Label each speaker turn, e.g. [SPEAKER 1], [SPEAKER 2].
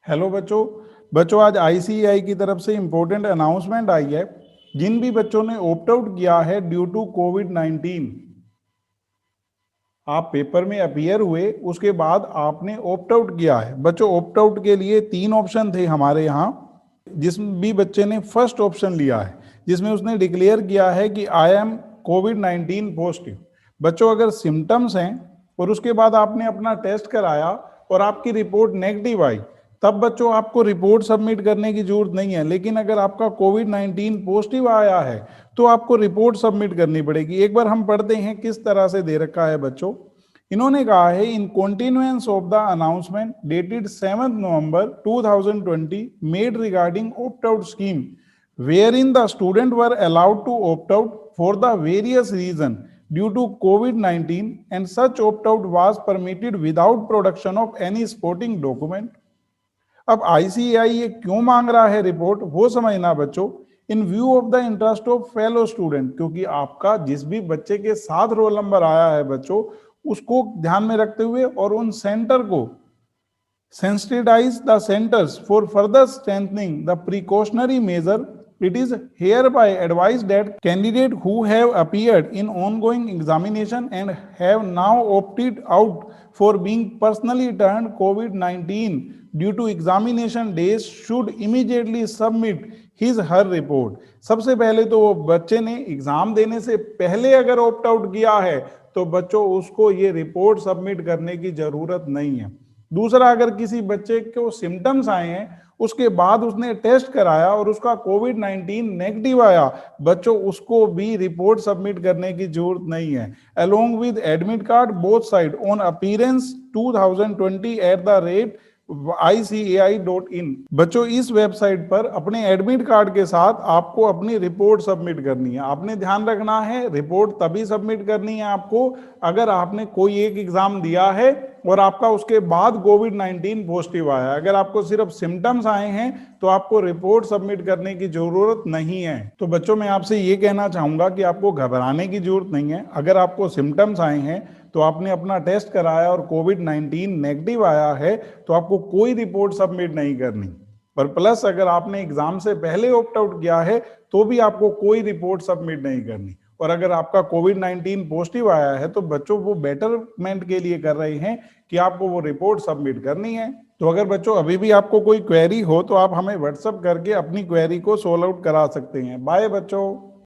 [SPEAKER 1] Hello बच्चों। बच्चों आज आईसीएआई की तरफ से इम्पोर्टेंट अनाउंसमेंट आई है। जिन भी बच्चों ने ऑप्ट आउट किया है ड्यू टू कोविड-19, आप पेपर में अपीयर हुए, उसके बाद आपने ऑप्ट आउट किया है। बच्चों ऑप्ट आउट के लिए 3 ऑप्शन थे हमारे यहाँ। जिस भी बच्चे ने फर्स्ट ऑप्शन लिया है, जिसमें उसने डिक्लेयर किया है कि आई एम कोविड-19 पॉजिटिव। बच्चों अगर सिम्टम्स हैं और उसके बाद आपने अपना टेस्ट कराया और आपकी रिपोर्ट नेगेटिव आई, तब बच्चों आपको रिपोर्ट सबमिट करने की जरूरत नहीं है। लेकिन अगर आपका कोविड-19 पॉजिटिव आया है तो आपको रिपोर्ट सबमिट करनी पड़ेगी। एक बार हम पढ़ते हैं किस तरह से दे रखा है बच्चों। इन्होंने कहा है in continuance of the announcement dated 7 November 2020 made regarding opt out scheme wherein the student were allowed to opt out for the various reason due to COVID-19 and such opt out was permitted without production of any supporting document। अब ICAI ये क्यों मांग रहा है report, वो समझना बच्चों। इन view of the interest of fellow student, क्योंकि आपका जिस भी बच्चे के साथ रोल नंबर आया है बच्चों, उसको ध्यान में रखते हुए और उन सेंटर को sensitize the centers for further strengthening the precautionary measure, it is hereby advised that candidates who have appeared in ongoing examination and have now opted out for being personally turned COVID-19 due to examination days should immediately submit his her report। सबसे पहले तो वो बच्चे ने exam देने से पहले अगर ऑप्ट आउट किया है तो बच्चों उसको ये रिपोर्ट सबमिट करने की जरूरत नहीं है। दूसरा, अगर किसी बच्चे को सिम्टम्स आए हैं उसके बाद उसने टेस्ट कराया और उसका कोविड-19 नेगेटिव आया, बच्चों उसको भी रिपोर्ट सबमिट करने की जरूरत नहीं है। Along with admit card both side on appearance 2020 at the rate ICAI.in। बच्चों इस वेबसाइट पर अपने एडमिट कार्ड के साथ आपको अपनी रिपोर्ट सबमिट करनी है। आपने ध्यान रखना है रिपोर्ट तभी सबमिट करनी है आपको अगर आपने कोई एक एग्जाम दिया है और आपका उसके बाद कोविड-19 पॉजिटिव आया। अगर आपको सिर्फ सिम्टम्स आए हैं तो आपको रिपोर्ट सबमिट करने की जरूरत नहीं है। तो बच्चों मैं आपसे ये कहना चाहूंगा कि आपको घबराने की जरूरत नहीं है। अगर आपको सिम्टम्स आए हैं तो आपने अपना टेस्ट कराया और कोविड-19 नेगेटिव आया है तो आपको कोई रिपोर्ट सबमिट नहीं करनी। पर प्लस अगर आपने एग्जाम से पहले ऑप्ट आउट किया है तो भी आपको कोई रिपोर्ट सबमिट नहीं करनी। और अगर आपका कोविड-19 पॉजिटिव आया है तो बच्चों वो बेटरमेंट के लिए कर रहे हैं कि आपको वो रिपोर्ट सबमिट करनी है। तो अगर बच्चों अभी भी आपको कोई क्वेरी हो तो आप हमें व्हाट्सएप करके अपनी क्वेरी को सोल्व आउट करा सकते हैं। बाय बच्चों।